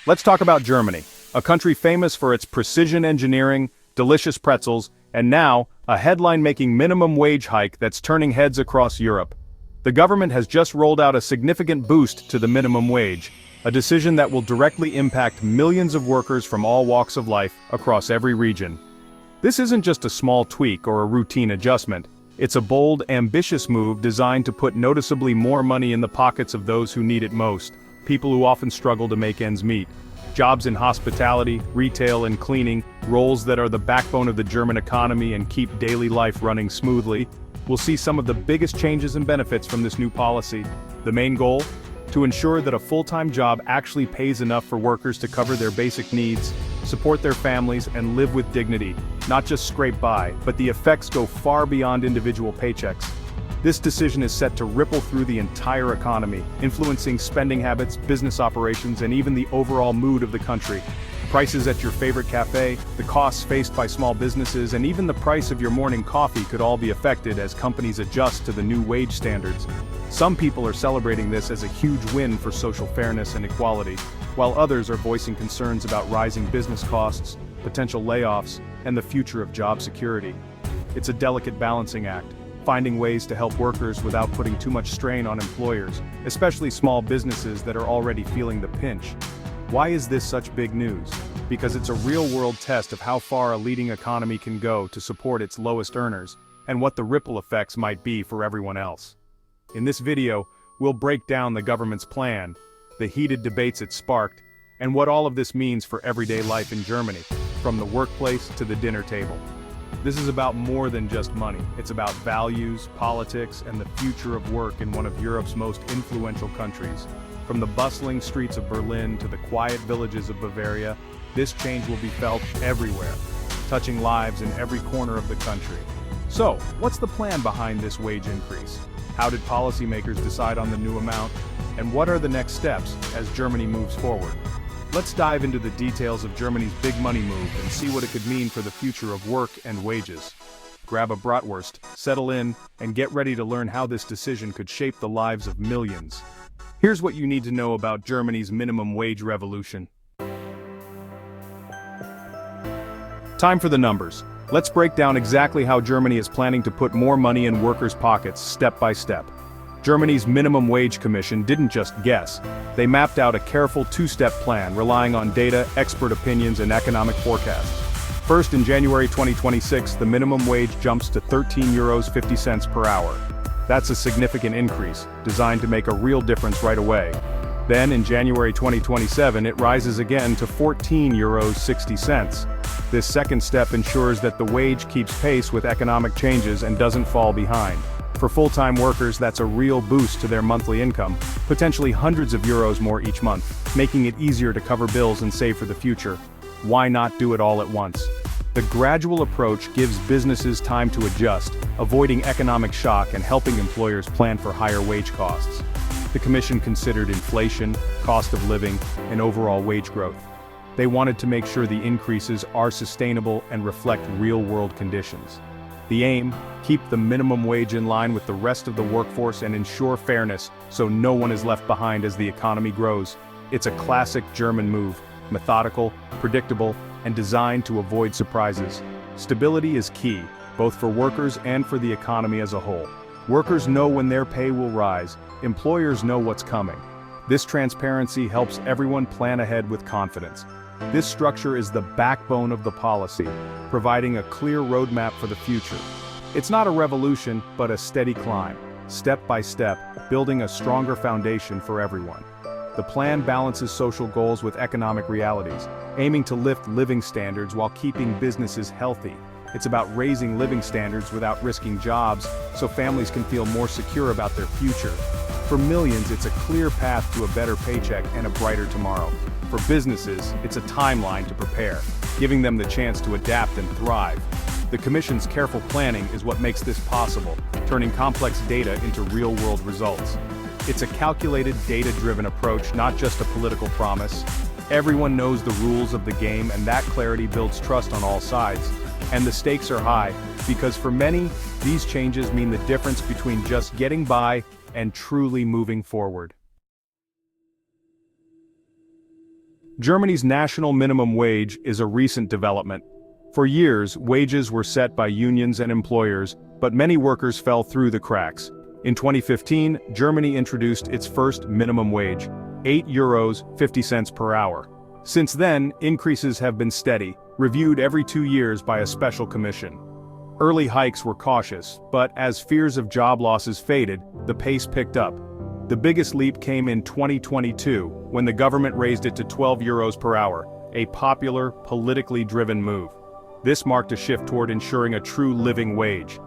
Let's talk about Germany, a country famous for its precision engineering, delicious pretzels, and now, a headline-making minimum wage hike that's turning heads across Europe. The government has just rolled out a significant boost to the minimum wage, a decision that will directly impact millions of workers from all walks of life across every region. This isn't just a small tweak or a routine adjustment. It's a bold, ambitious move designed to put noticeably more money in the pockets of those who need it most, people who often struggle to make ends meet. Jobs in hospitality, retail, and cleaning, roles that are the backbone of the German economy and keep daily life running smoothly, will see some of the biggest changes and benefits from this new policy. The main goal? To ensure that a full-time job actually pays enough for workers to cover their basic needs, support their families, and live with dignity, not just scrape by, but the effects go far beyond individual paychecks. This decision is set to ripple through the entire economy, influencing spending habits, business operations, and even the overall mood of the country. Prices at your favorite cafe, the costs faced by small businesses, and even the price of your morning coffee could all be affected as companies adjust to the new wage standards. Some people are celebrating this as a huge win for social fairness and equality, while others are voicing concerns about rising business costs, potential layoffs, and the future of job security. It's a delicate balancing act, finding ways to help workers without putting too much strain on employers, especially small businesses that are already feeling the pinch. Why is this such big news? Because it's a real-world test of how far a leading economy can go to support its lowest earners, and what the ripple effects might be for everyone else. In this video, we'll break down the government's plan, the heated debates it sparked, and what all of this means for everyday life in Germany, from the workplace to the dinner table. This is about more than just money. It's about values, politics, and the future of work in one of Europe's most influential countries. From the bustling streets of Berlin to the quiet villages of Bavaria, this change will be felt everywhere, touching lives in every corner of the country. So, what's the plan behind this wage increase? How did policymakers decide on the new amount? And what are the next steps as Germany moves forward? Let's dive into the details of Germany's big money move and see what it could mean for the future of work and wages. Grab a bratwurst, settle in, and get ready to learn how this decision could shape the lives of millions. Here's what you need to know about Germany's minimum wage revolution. Time for the numbers. Let's break down exactly how Germany is planning to put more money in workers' pockets step by step. Germany's Minimum Wage Commission didn't just guess. They mapped out a careful two-step plan relying on data, expert opinions, and economic forecasts. First, in January 2026, the minimum wage jumps to €13.50 per hour. That's a significant increase, designed to make a real difference right away. Then, in January 2027, it rises again to €14.60. This second step ensures that the wage keeps pace with economic changes and doesn't fall behind. For full-time workers, that's a real boost to their monthly income, potentially hundreds of euros more each month, making it easier to cover bills and save for the future. Why not do it all at once? The gradual approach gives businesses time to adjust, avoiding economic shock and helping employers plan for higher wage costs. The Commission considered inflation, cost of living, and overall wage growth. They wanted to make sure the increases are sustainable and reflect real-world conditions. The aim? Keep the minimum wage in line with the rest of the workforce and ensure fairness so no one is left behind as the economy grows. It's a classic German move, methodical, predictable, and designed to avoid surprises. Stability is key, both for workers and for the economy as a whole. Workers know when their pay will rise, employers know what's coming. This transparency helps everyone plan ahead with confidence. This structure is the backbone of the policy, providing a clear roadmap for the future. It's not a revolution, but a steady climb, step by step, building a stronger foundation for everyone. The plan balances social goals with economic realities, aiming to lift living standards while keeping businesses healthy. It's about raising living standards without risking jobs, so families can feel more secure about their future. For millions, it's a clear path to a better paycheck and a brighter tomorrow. For businesses, it's a timeline to prepare, giving them the chance to adapt and thrive. The Commission's careful planning is what makes this possible, turning complex data into real-world results. It's a calculated, data-driven approach, not just a political promise. Everyone knows the rules of the game, and that clarity builds trust on all sides. And the stakes are high, because for many, these changes mean the difference between just getting by and truly moving forward. Germany's national minimum wage is a recent development. For years, wages were set by unions and employers, but many workers fell through the cracks. In 2015, Germany introduced its first minimum wage, €8.50 per hour. Since then, increases have been steady, reviewed every 2 years by a special commission. Early hikes were cautious, but as fears of job losses faded, the pace picked up. The biggest leap came in 2022, when the government raised it to €12 per hour, a popular, politically driven move. This marked a shift toward ensuring a true living wage.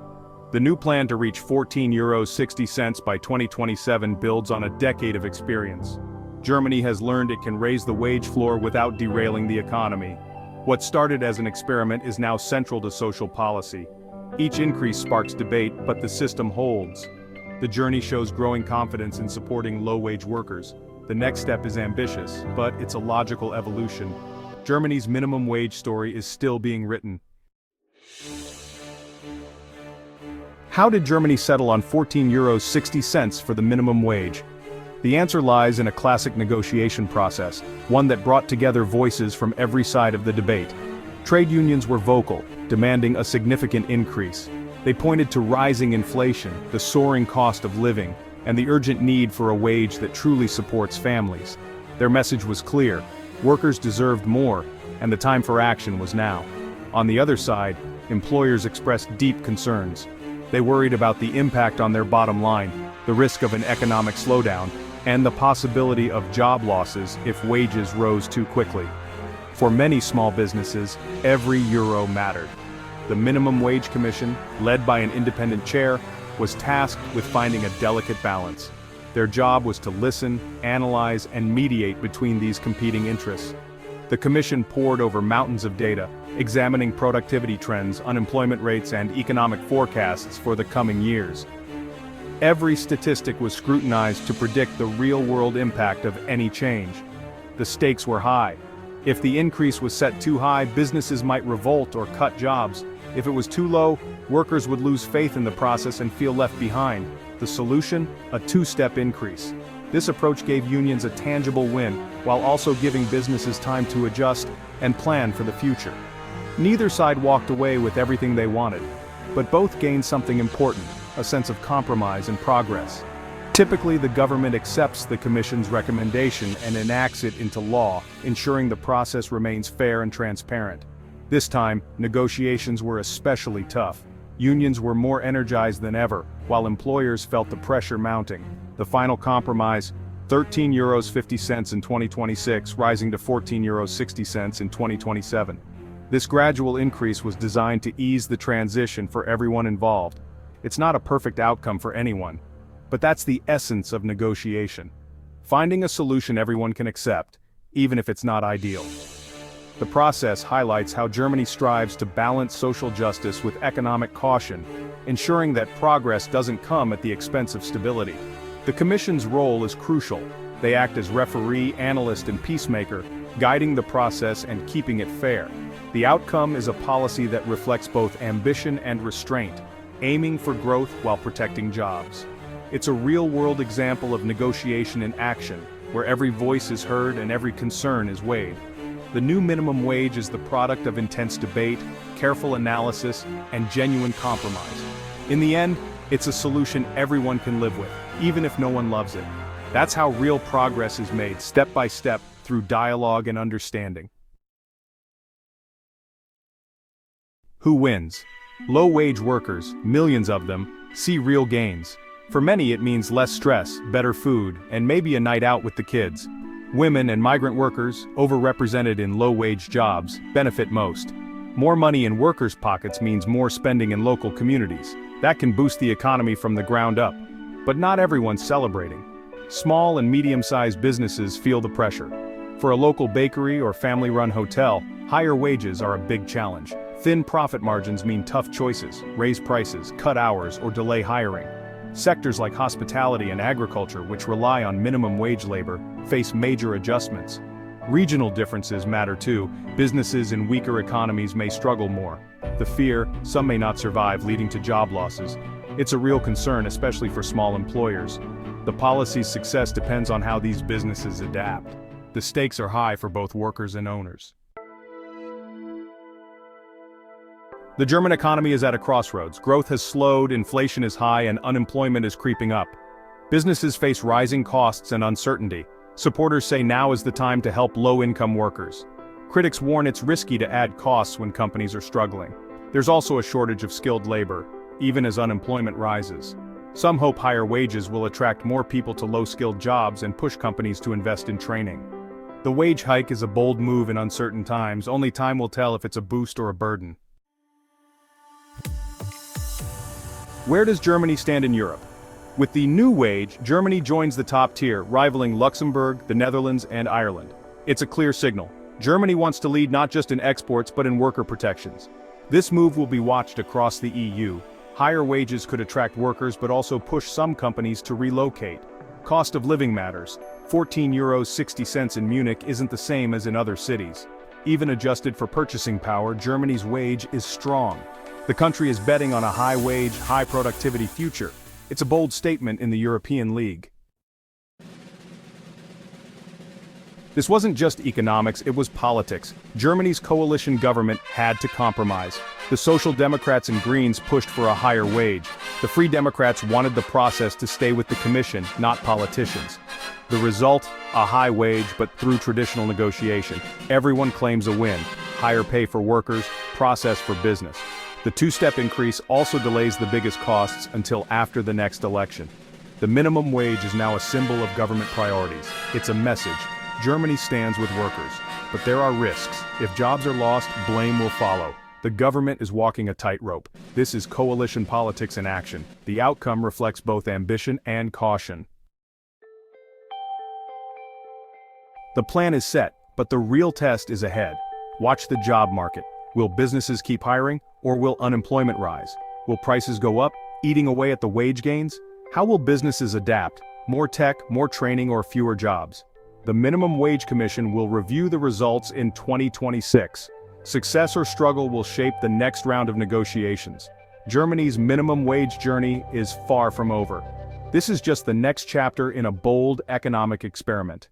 The new plan to reach €14.60 by 2027 builds on a decade of experience. Germany has learned it can raise the wage floor without derailing the economy. What started as an experiment is now central to social policy. Each increase sparks debate, but the system holds. The journey shows growing confidence in supporting low-wage workers. The next step is ambitious, but it's a logical evolution. Germany's minimum wage story is still being written. How did Germany settle on €14.60 for the minimum wage? The answer lies in a classic negotiation process, one that brought together voices from every side of the debate. Trade unions were vocal, demanding a significant increase. They pointed to rising inflation, the soaring cost of living, and the urgent need for a wage that truly supports families. Their message was clear: workers deserved more, and the time for action was now. On the other side, employers expressed deep concerns. They worried about the impact on their bottom line, the risk of an economic slowdown, and the possibility of job losses if wages rose too quickly. For many small businesses, every euro mattered. The Minimum Wage Commission, led by an independent chair, was tasked with finding a delicate balance. Their job was to listen, analyze, and mediate between these competing interests. The commission pored over mountains of data, examining productivity trends, unemployment rates, and economic forecasts for the coming years. Every statistic was scrutinized to predict the real-world impact of any change. The stakes were high. If the increase was set too high, businesses might revolt or cut jobs. If it was too low, workers would lose faith in the process and feel left behind. The solution? A two-step increase. This approach gave unions a tangible win, while also giving businesses time to adjust and plan for the future. Neither side walked away with everything they wanted, but both gained something important: a sense of compromise and progress. Typically, the government accepts the Commission's recommendation and enacts it into law, ensuring the process remains fair and transparent. This time, negotiations were especially tough. Unions were more energized than ever, while employers felt the pressure mounting. The final compromise, €13.50 in 2026, rising to €14.60 in 2027. This gradual increase was designed to ease the transition for everyone involved. It's not a perfect outcome for anyone, but that's the essence of negotiation. Finding a solution everyone can accept, even if it's not ideal. The process highlights how Germany strives to balance social justice with economic caution, ensuring that progress doesn't come at the expense of stability. The Commission's role is crucial. They act as referee, analyst, and peacemaker, guiding the process and keeping it fair. The outcome is a policy that reflects both ambition and restraint, aiming for growth while protecting jobs. It's a real-world example of negotiation in action, where every voice is heard and every concern is weighed. The new minimum wage is the product of intense debate, careful analysis, and genuine compromise. In the end, it's a solution everyone can live with, even if no one loves it. That's how real progress is made, step by step, through dialogue and understanding. Who wins? Low-wage workers, millions of them, see real gains. For many it means less stress, better food, and maybe a night out with the kids. Women and migrant workers, overrepresented in low-wage jobs, benefit most. More money in workers' pockets means more spending in local communities. That can boost the economy from the ground up. But not everyone's celebrating. Small and medium-sized businesses feel the pressure. For a local bakery or family-run hotel, higher wages are a big challenge. Thin profit margins mean tough choices: raise prices, cut hours, or delay hiring. Sectors like hospitality and agriculture, which rely on minimum wage labor, face major adjustments. Regional differences matter too. Businesses in weaker economies may struggle more. The fear, some may not survive, leading to job losses. It's a real concern, especially for small employers. The policy's success depends on how these businesses adapt. The stakes are high for both workers and owners. The German economy is at a crossroads. Growth has slowed, inflation is high, and unemployment is creeping up. Businesses face rising costs and uncertainty. Supporters say now is the time to help low-income workers. Critics warn it's risky to add costs when companies are struggling. There's also a shortage of skilled labor, even as unemployment rises. Some hope higher wages will attract more people to low-skilled jobs and push companies to invest in training. The wage hike is a bold move in uncertain times. Only time will tell if it's a boost or a burden. Where does Germany stand in Europe? With the new wage, Germany joins the top tier, rivaling Luxembourg, the Netherlands, and Ireland. It's a clear signal. Germany wants to lead not just in exports but in worker protections. This move will be watched across the EU. Higher wages could attract workers but also push some companies to relocate. Cost of living matters. €14.60 in Munich isn't the same as in other cities. Even adjusted for purchasing power, Germany's wage is strong. The country is betting on a high-wage, high-productivity future. It's a bold statement in the European League. This wasn't just economics, it was politics. Germany's coalition government had to compromise. The Social Democrats and Greens pushed for a higher wage. The Free Democrats wanted the process to stay with the Commission, not politicians. The result? A high wage, but through traditional negotiation. Everyone claims a win. Higher pay for workers, process for business. The two-step increase also delays the biggest costs until after the next election. The minimum wage is now a symbol of government priorities. It's a message. Germany stands with workers. But there are risks. If jobs are lost, blame will follow. The government is walking a tightrope. This is coalition politics in action. The outcome reflects both ambition and caution. The plan is set, but the real test is ahead. Watch the job market. Will businesses keep hiring, or will unemployment rise? Will prices go up, eating away at the wage gains? How will businesses adapt? More tech, more training, or fewer jobs? The Minimum Wage Commission will review the results in 2026. Success or struggle will shape the next round of negotiations. Germany's minimum wage journey is far from over. This is just the next chapter in a bold economic experiment.